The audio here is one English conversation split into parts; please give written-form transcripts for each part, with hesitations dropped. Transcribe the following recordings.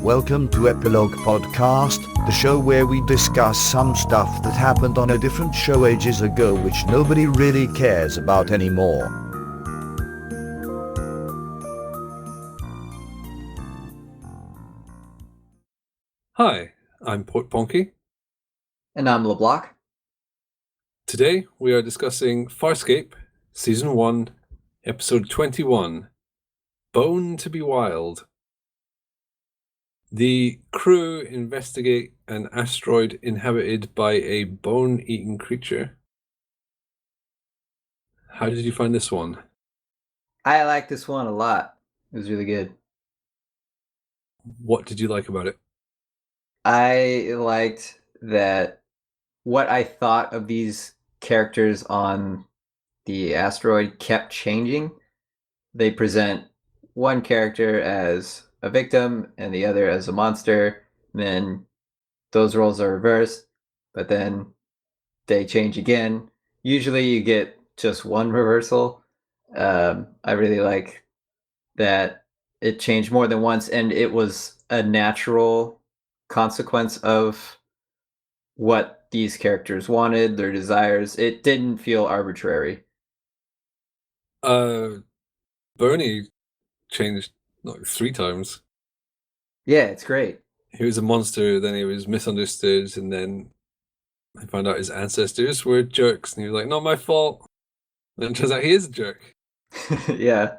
Welcome to Epilogue Podcast, the show where we discuss some stuff that happened on a different show ages ago which nobody really cares about anymore. Hi, I'm Portponky. And I'm LeBloc. Today we are discussing Farscape, Season 1, Episode 21, Bone to be Wild. The crew investigate an asteroid inhabited by a bone-eating creature. How did you find this one? I like this one a lot. It was really good. What did you like about it? I liked that what I thought of these characters on the asteroid kept changing. They present one character as a victim and the other as a monster. Then those roles are reversed, but then they change again. Usually you get just one reversal. I really like that it changed more than once, and it was a natural consequence of what these characters wanted, their desires. It didn't feel arbitrary. Bernie changed like 3 times. Yeah, it's great. He was a monster, then he was misunderstood, and then I found out his ancestors were jerks, and he was like, not my fault. And then it turns out he is a jerk. Yeah.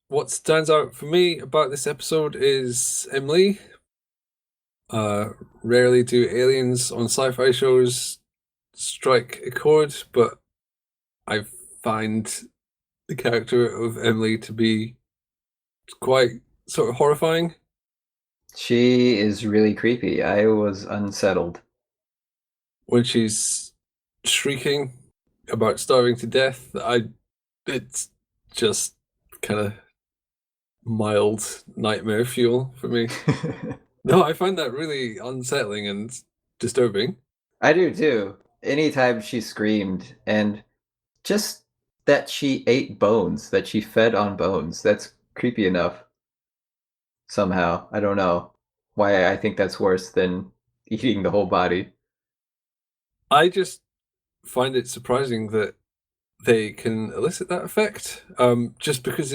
What stands out for me about this episode is Emily. Rarely do aliens on sci-fi shows strike a chord, but I find the character of Emily to be quite sort of horrifying. She is really creepy. I was unsettled. When she's shrieking about starving to death, it's just kind of mild nightmare fuel for me. No, I find that really unsettling and disturbing. I do too. Anytime she screamed, and just that she ate bones, that she fed on bones, that's creepy enough. Somehow. I don't know why I think that's worse than eating the whole body. I just find it surprising that they can elicit that effect. Just because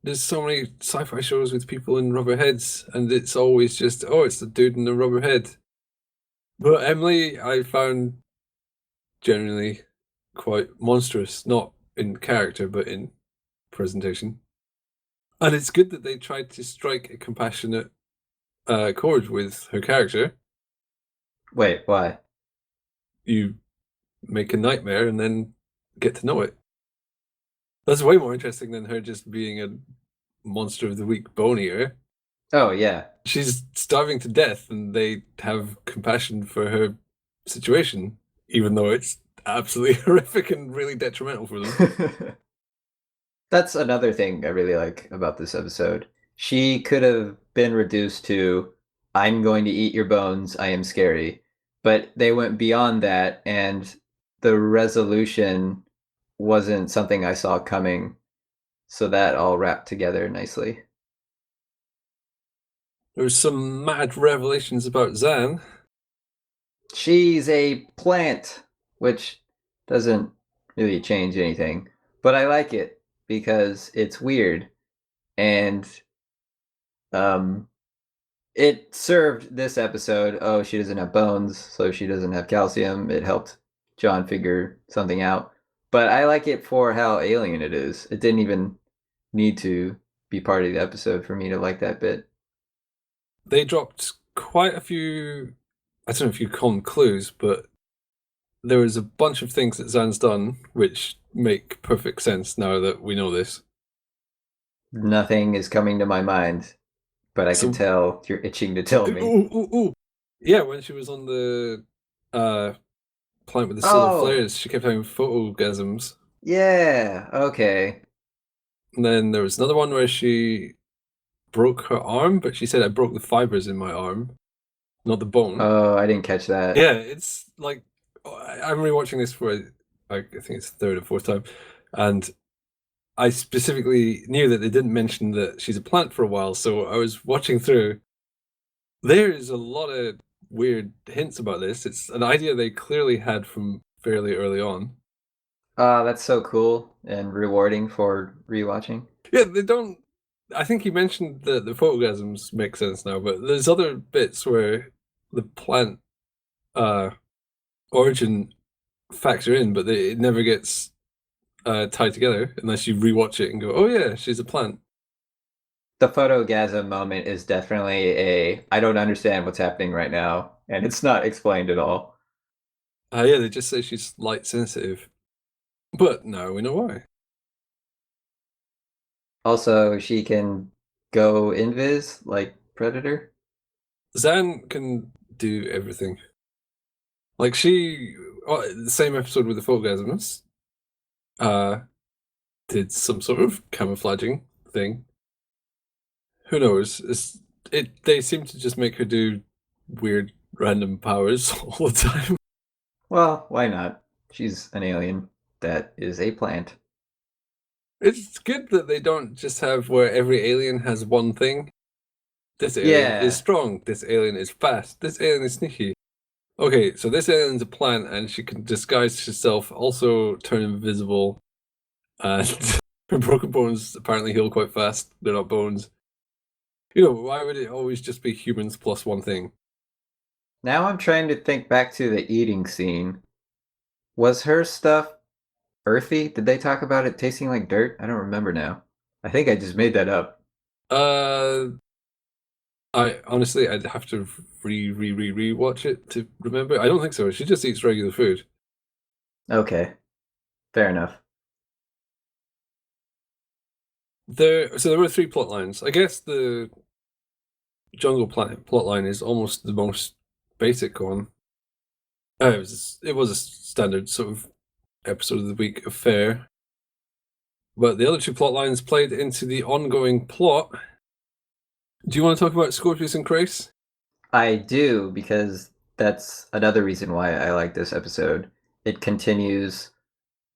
there's so many sci-fi shows with people in rubber heads, and it's always just, oh, it's the dude in the rubber head. But Emily, I found generally quite monstrous, not in character, but in presentation. And it's good that they tried to strike a compassionate chord with her character. Wait, why? You make a nightmare and then get to know it. That's way more interesting than her just being a monster of the week bone eater. Oh, yeah. She's starving to death, and they have compassion for her situation, even though it's absolutely horrific and really detrimental for them. That's another thing I really like about this episode. She could have been reduced to, I'm going to eat your bones, I am scary. But they went beyond that, and the resolution wasn't something I saw coming. So that all wrapped together nicely. There's some mad revelations about Zan. She's a plant, which doesn't really change anything. But I like it because it's weird. And it served this episode. Oh, she doesn't have bones, so she doesn't have calcium. It helped John figure something out. But I like it for how alien it is. It didn't even need to be part of the episode for me to like that bit. They dropped quite a few, I don't know if you call them clues, but there was a bunch of things that Zan's done which make perfect sense now that we know this. Nothing is coming to my mind, but I can tell you're itching to tell me. Ooh. Yeah, when she was on the planet with the solar flares, she kept having photogasms. Yeah, okay. And then there was another one where she broke her arm, but she said, I broke the fibers in my arm, not the bone. Oh, I didn't catch that. Yeah, it's like, I'm rewatching this for, I think it's the 3rd or 4th time, and I specifically knew that they didn't mention that she's a plant for a while, so I was watching through, There is a lot of weird hints about this. It's an idea they clearly had from fairly early on. That's so cool and rewarding for rewatching. Yeah, they don't. I think you mentioned that the photogasms make sense now, but there's other bits where the plant origin factor in, but it never gets tied together unless you rewatch it and go, "Oh yeah, she's a plant." The photogasm moment is definitely I don't understand what's happening right now, and it's not explained at all. Yeah, they just say she's light sensitive, but now we know why. Also, she can go invis like Predator. Zan can do everything. Like the same episode with the photogasms, did some sort of camouflaging thing. Who knows? They seem to just make her do weird random powers all the time. Well, why not? She's an alien that is a plant. It's good that they don't just have where every alien has one thing. This alien Yeah. is strong. This alien is fast. This alien is sneaky. Okay, so this alien's a plant and she can disguise herself, also turn invisible, and her broken bones apparently heal quite fast. They're not bones. You know, why would it always just be humans plus one thing? Now I'm trying to think back to the eating scene. Was her stuff earthy? Did they talk about it tasting like dirt? I don't remember now. I think I just made that up. I honestly, I'd have to re-watch it to remember. I don't think so. She just eats regular food. Okay. Fair enough. There were 3 plot lines. I guess the jungle plot line is almost the most basic one. It was a standard sort of episode of the week affair. But the other 2 plot lines played into the ongoing plot. Do you want to talk about Scorpius and Grace? I do, because that's another reason why I like this episode. It continues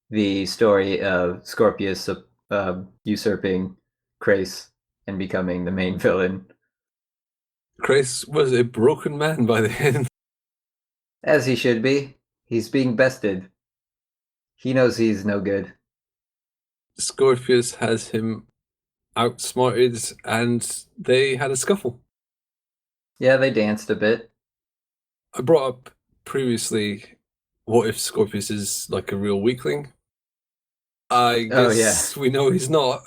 the story of Scorpius usurping Krace and becoming the main villain. Grace was a broken man by the end. As he should be. He's being bested. He knows he's no good. Scorpius has him outsmarted and they had a scuffle. Yeah, they danced a bit. I brought up previously, what if Scorpius is like a real weakling? I guess we know he's not.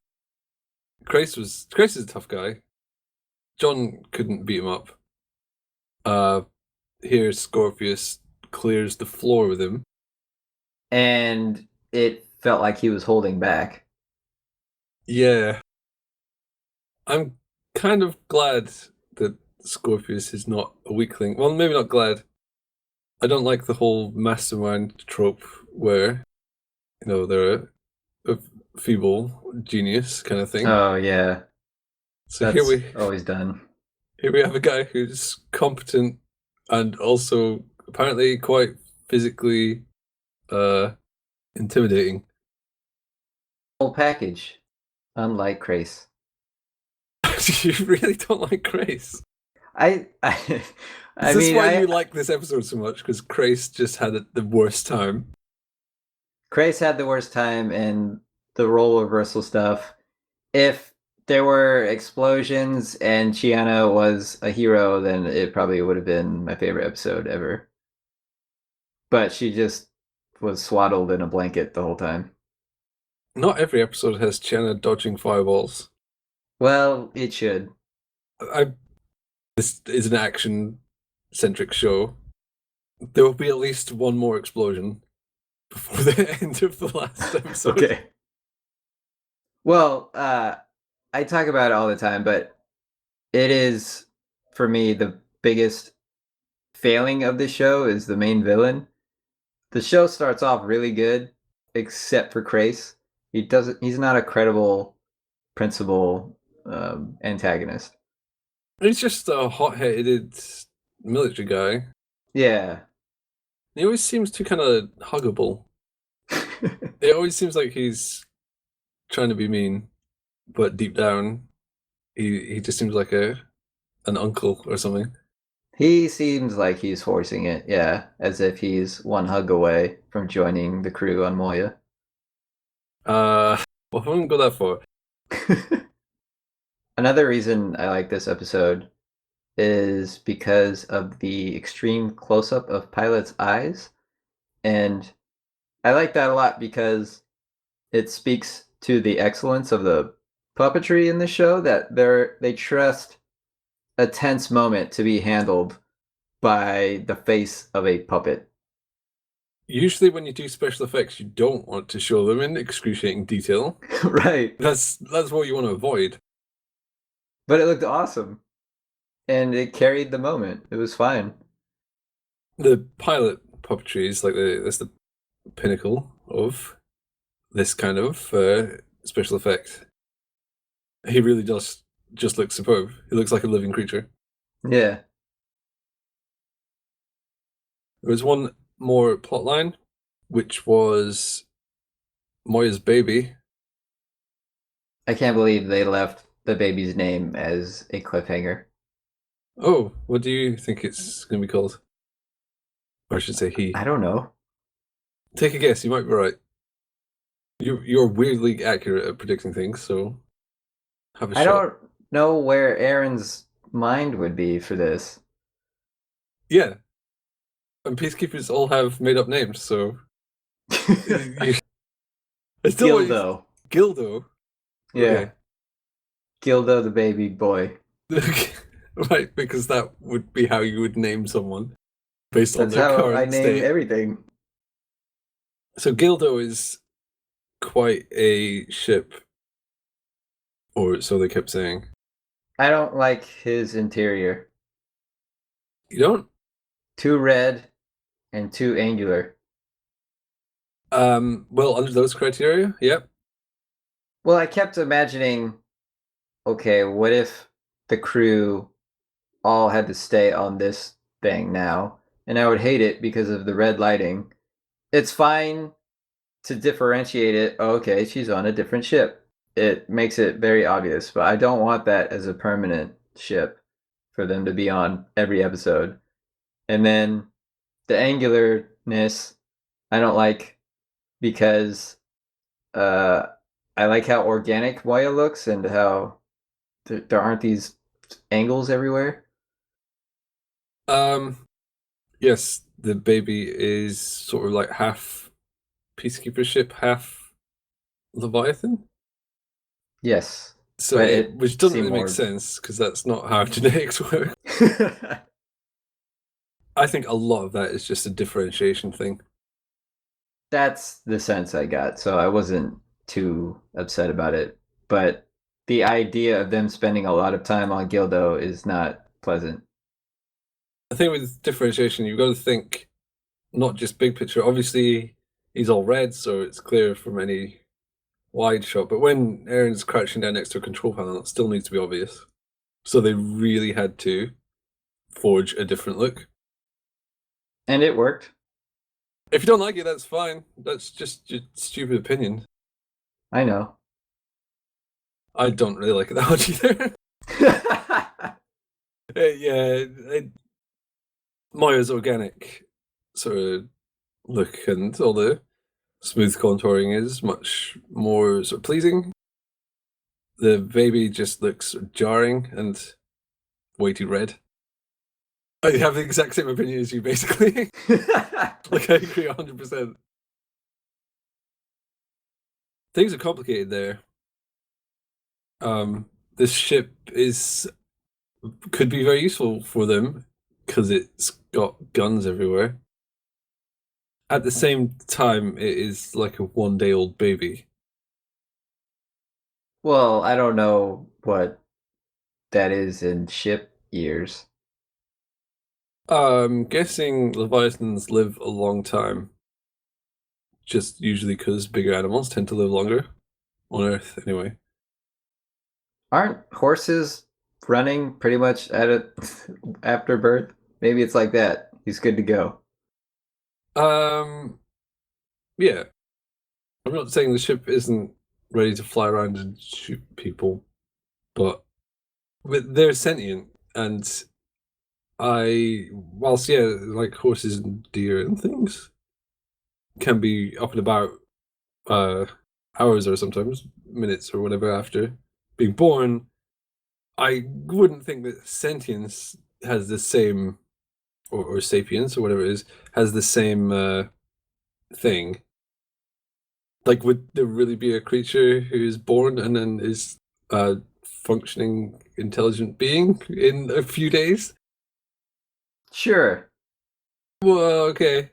Grace is a tough guy. John couldn't beat him up. Here Scorpius clears the floor with him. And it felt like he was holding back. Yeah. I'm kind of glad that Scorpius is not a weakling. Well, maybe not glad. I don't like the whole mastermind trope where, you know, they're a feeble genius kind of thing. Oh, yeah. So That's always done. Here we have a guy who's competent and also apparently quite physically intimidating. Whole package. Unlike Krace. You really don't like Grace. I Is this why you like this episode so much? Because Grace just had the worst time. Krace had the worst time in the role reversal stuff. If there were explosions and Chiana was a hero, then it probably would have been my favorite episode ever. But she just was swaddled in a blanket the whole time. Not every episode has Chiana dodging fireballs. Well, it should. This is an action-centric show. There will be at least one more explosion before the end of the last episode. Okay. Well, I talk about it all the time, but it is, for me, the biggest failing of the show is the main villain. The show starts off really good, except for Krace. He's not a credible principal antagonist. He's just a hot-headed military guy. Yeah. He always seems too kind of huggable. It always seems like he's trying to be mean, but deep down, he just seems like an uncle or something. He seems like he's forcing it, yeah, as if he's one hug away from joining the crew on Moya. Well, I wouldn't go that far. Another reason I like this episode is because of the extreme close-up of Pilot's eyes. And I like that a lot because it speaks to the excellence of the puppetry in the show, that they trust a tense moment to be handled by the face of a puppet. Usually when you do special effects, you don't want to show them in excruciating detail. Right. That's what you want to avoid. But it looked awesome. And it carried the moment. It was fine. The pilot puppetry is like that's the pinnacle of this kind of special effect. He really does just look superb. He looks like a living creature. Yeah. There was one more plot line, which was Moya's baby. I can't believe they left the baby's name as a cliffhanger. Oh, what do you think it's going to be called? Or I should say he. I don't know. Take a guess. You might be right. You're weirdly accurate at predicting things, so have a I shot. don't know where Aaron's mind would be for this. Yeah. And peacekeepers all have made-up names, so... Gildo. Gildo? Yeah. Okay. Gildo the baby boy. Right, because that would be how you would name someone based on That's their how current I name state. everything. So Gildo is quite a ship, or so they kept saying. I don't like his interior. You don't? Too red and too angular. Well, under those criteria, yep. Well, I kept imagining, okay, what if the crew all had to stay on this thing now? And I would hate it because of the red lighting. It's fine to differentiate it. Oh, okay, she's on a different ship. It makes it very obvious, but I don't want that as a permanent ship for them to be on every episode. And then the angularness, I don't like because I like how organic Moya looks and how there aren't these angles everywhere. Yes, the baby is sort of like half peacekeeper ship, half Leviathan. Yes. So which doesn't really make sense because that's not how genetics work. I think a lot of that is just a differentiation thing. That's the sense I got, so I wasn't too upset about it. But the idea of them spending a lot of time on Gildo is not pleasant. I think with differentiation, you've got to think not just big picture. Obviously, he's all red, so it's clear from any wide shot. But when Aaron's crouching down next to a control panel, it still needs to be obvious. So they really had to forge a different look. And it worked. If you don't like it, that's fine. That's just your stupid opinion. I know. I don't really like it that much either. Moya's organic sort of look and all the smooth contouring is much more sort of pleasing. The baby just looks jarring and way too red. I have the exact same opinion as you, basically. Like, I agree 100%. Things are complicated there. This ship could be very useful for them because it's got guns everywhere. At the same time, it is like a one-day-old baby. Well, I don't know what that is in ship years. I'm guessing Leviathans live a long time. Just usually because bigger animals tend to live longer on Earth, anyway. Aren't horses running pretty much at it after birth? Maybe it's like that. He's good to go. Yeah. I'm not saying the ship isn't ready to fly around and shoot people, but they're sentient, and whilst like horses and deer and things can be up and about hours or sometimes minutes or whatever after being born, I wouldn't think that sentience has the same, or sapience or whatever it is, has the same thing. Like, would there really be a creature who is born and then is a functioning, intelligent being in a few days? Sure. Well, okay.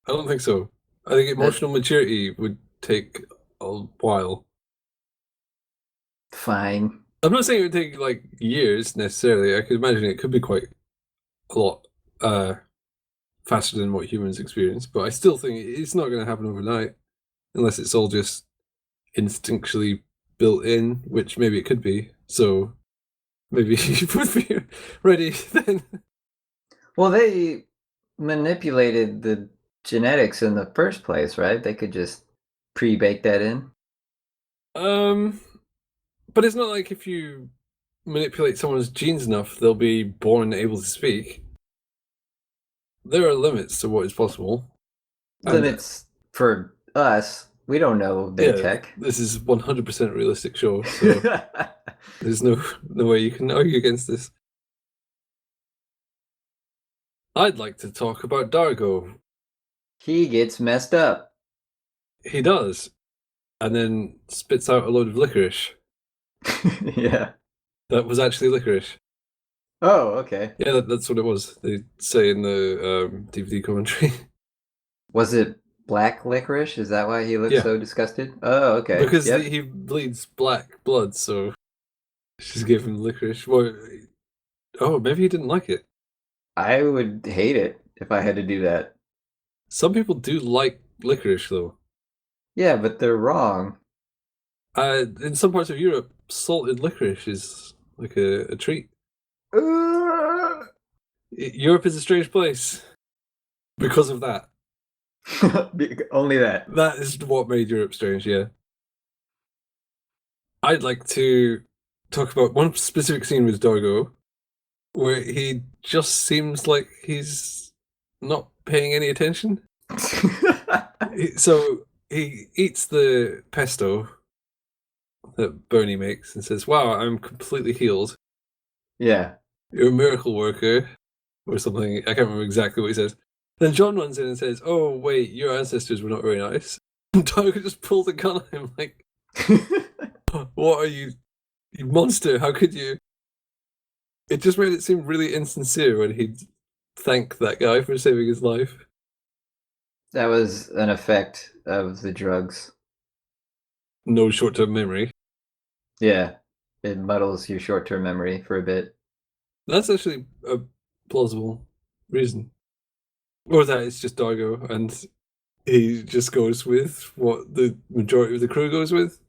I don't think so. I think emotional maturity would take a while. Fine. I'm not saying it would take like years necessarily. I could imagine it could be quite a lot faster than what humans experience, but I still think it's not going to happen overnight unless it's all just instinctually built in, which maybe it could be. So maybe you would be ready then. Well, they manipulated the genetics in the first place, right? They could just pre-bake that in. But it's not like if you manipulate someone's genes enough, they'll be born able to speak. There are limits to what is possible. Limits for us. We don't know their tech. This is 100% realistic show, so there's no way you can argue against this. I'd like to talk about Dargo. He gets messed up. He does. And then spits out a load of licorice. Yeah. That was actually licorice. Oh, okay. Yeah, that's what it was. They say in the DVD commentary. Was it black licorice? Is that why he looks so disgusted? Oh, okay. Because he bleeds black blood, so she's giving him licorice. Well, maybe he didn't like it. I would hate it if I had to do that. Some people do like licorice, though. Yeah, but they're wrong. In some parts of Europe, salted licorice is like a treat. Europe is a strange place because of that. Only that. That is what made Europe strange, yeah. I'd like to talk about one specific scene with Dargo where he just seems like he's not paying any attention. So he eats the pesto that Bernie makes and says, "Wow, I'm completely healed. Yeah. You're a miracle worker," or something. I can't remember exactly what he says. Then John runs in and says, "Oh, wait, your ancestors were not very nice." And Dargo just pulls a gun on him like, "What are you monster, how could you?" It just made it seem really insincere when he'd thank that guy for saving his life. That was an effect of the drugs. No short-term memory. Yeah. It muddles your short-term memory for a bit. That's actually a plausible reason. Or that it's just Dargo and he just goes with what the majority of the crew goes with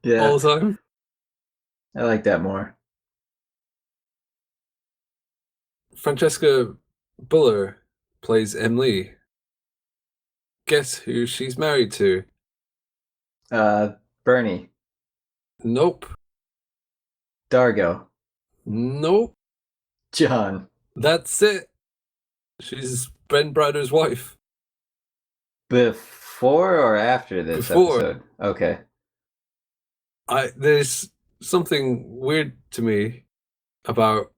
Yeah. all the time. I like that more. Francesca Buller plays Emily. Guess who she's married to? Bernie. Nope. Dargo. Nope. John. That's it. She's Ben Browder's wife. Before or after this episode? Okay. There's something weird to me about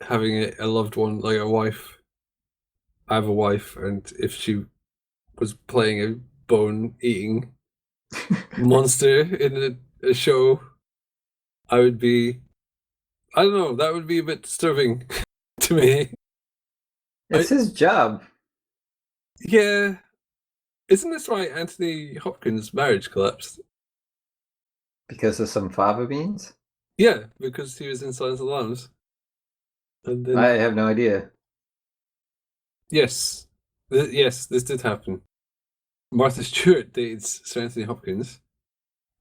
having a loved one, like a wife. I have a wife, and if she was playing a bone-eating monster in a show, I would be... I don't know, that would be a bit disturbing to me. It's his job. Yeah. Isn't this why Anthony Hopkins' marriage collapsed? Because of some fava beans? Yeah, because he was in Silence of the Lambs. And then... I have no idea. Yes. Yes, this did happen. Martha Stewart dates Sir Anthony Hopkins.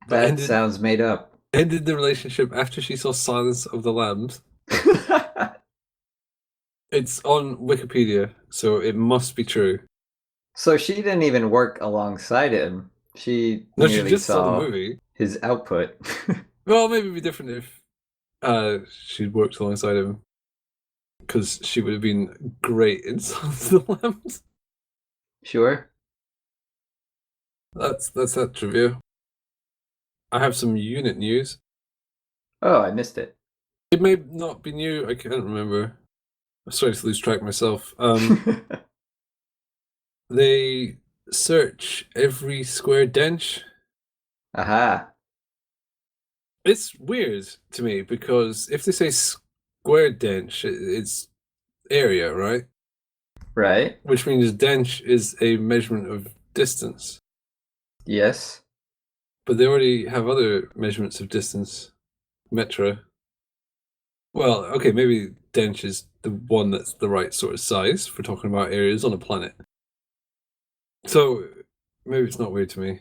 That sounds made up. Ended the relationship after she saw Silence of the Lambs. It's on Wikipedia, so it must be true. So she didn't even work alongside him. She just saw the movie. His output. Well, maybe it'd be different if she'd worked alongside him. because she would have been great in Silence of the Lambs. Sure. That's that trivia. I have some unit news. Oh, I missed it. It may not be new. I can't remember. I'm sorry to lose track myself. They search every square dench. Aha. It's weird to me because if they say square dench, it's area, right? Right. Which means dench is a measurement of distance. Yes. But they already have other measurements of distance. Metra. Well, okay, maybe dench is the one that's the right sort of size for talking about areas on a planet. So maybe it's not weird to me.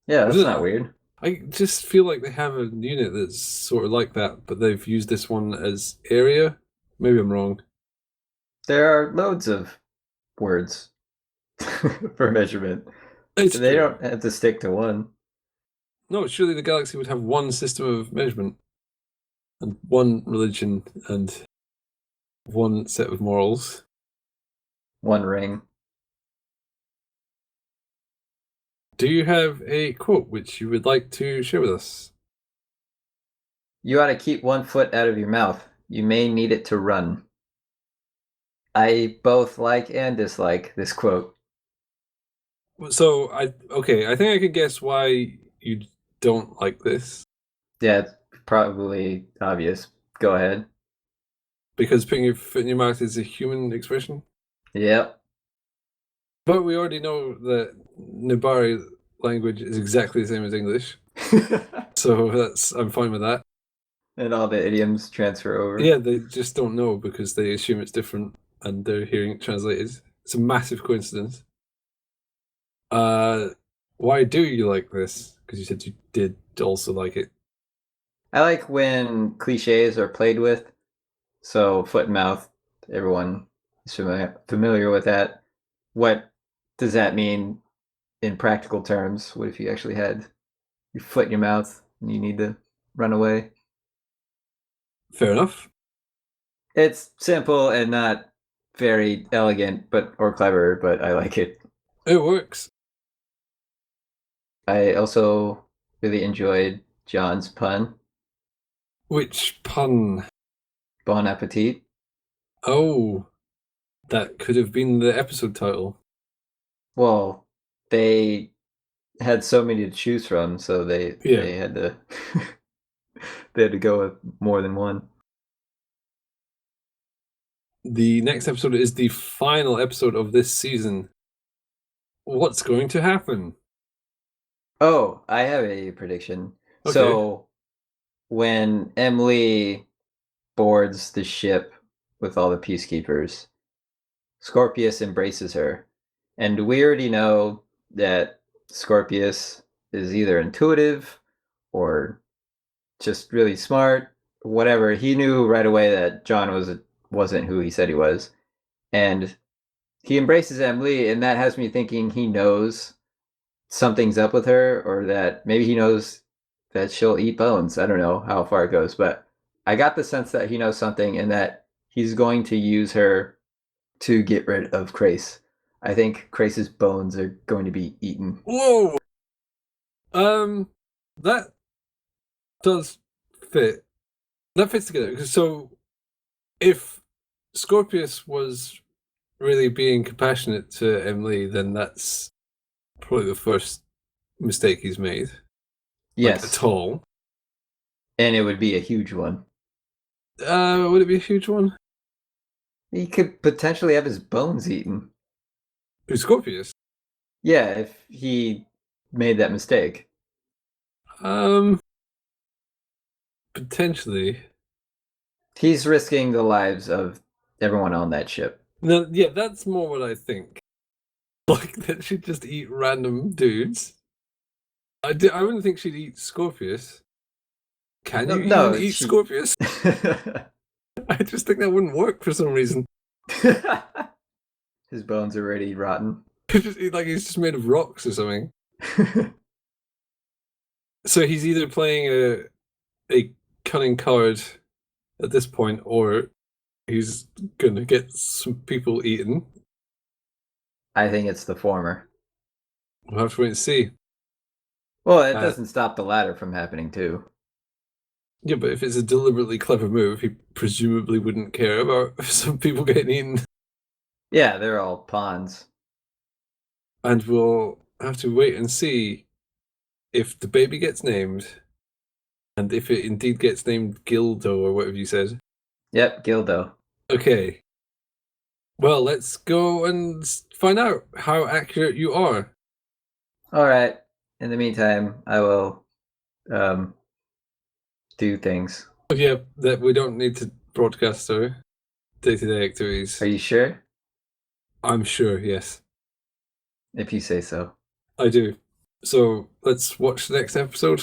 Yeah, that's Isn't not it? weird. I just feel like they have a unit that's sort of like that, but they've used this one as area. Maybe I'm wrong. There are loads of words for measurement. It's They true. don't have to stick to one. No, surely the galaxy would have one system of measurement and one religion and one set of morals. One ring. Do you have a quote which you would like to share with us? You ought to keep 1 foot out of your mouth. You may need it to run. I both like and dislike this quote. So I think I could guess why you don't like this. Yeah, it's probably obvious. Go ahead. Because putting your foot in your mouth is a human expression. Yep. But we already know that Nibari language is exactly the same as English. So I'm fine with that. And all the idioms transfer over. Yeah, they just don't know because they assume it's different and they're hearing it translated. It's a massive coincidence. Why do you like this? Because you said you did also like it. I like when cliches are played with. So foot and mouth, everyone is familiar with that. What does that mean in practical terms? What if you actually had your foot in your mouth and you need to run away? Fair enough. It's simple and not very elegant or clever, but I like it. It works. I also really enjoyed John's pun. Which pun? Bon appetit. Oh, that could have been the episode title. Well, they had so many to choose from, so they had to they had to go with more than one. The next episode is the final episode of this season. What's going to happen? Oh, I have a prediction. Okay. So when Emily boards the ship with all the peacekeepers, Scorpius embraces her. And we already know that Scorpius is either intuitive or just really smart, whatever. He knew right away that John wasn't who he said he was. And he embraces Emily, and that has me thinking he knows something's up with her, or that maybe he knows that she'll eat bones. I don't know how far it goes, but I got the sense that he knows something and that he's going to use her to get rid of Crace. I think Crace's bones are going to be eaten. Whoa! That does fit. That fits together. So, if Scorpius was really being compassionate to Emily, then that's probably the first mistake he's made. Yes. Like, at all. And it would be a huge one. Would it be a huge one? He could potentially have his bones eaten. Who's Scorpius? Yeah, if he made that mistake. Potentially. He's risking the lives of everyone on that ship. No, yeah, that's more what I think. Like, that she'd just eat random dudes. I wouldn't think she'd eat Scorpius. Can you even eat Scorpius? I just think that wouldn't work for some reason. His bones are already rotten. Like he's just made of rocks or something. So he's either playing a cunning card at this point, or he's gonna get some people eaten. I think it's the former. We'll have to wait and see. Well, it doesn't stop the latter from happening too. Yeah, but if it's a deliberately clever move, he presumably wouldn't care about some people getting eaten. Yeah, they're all pawns. And we'll have to wait and see if the baby gets named, and if it indeed gets named Gildo or whatever you said. Yep, Gildo. Okay. Well, let's go and find out how accurate you are. All right. In the meantime, I will do things. Yeah, that we don't need to broadcast our day-to-day activities. Are you sure? I'm sure, yes. If you say so. I do. So let's watch the next episode.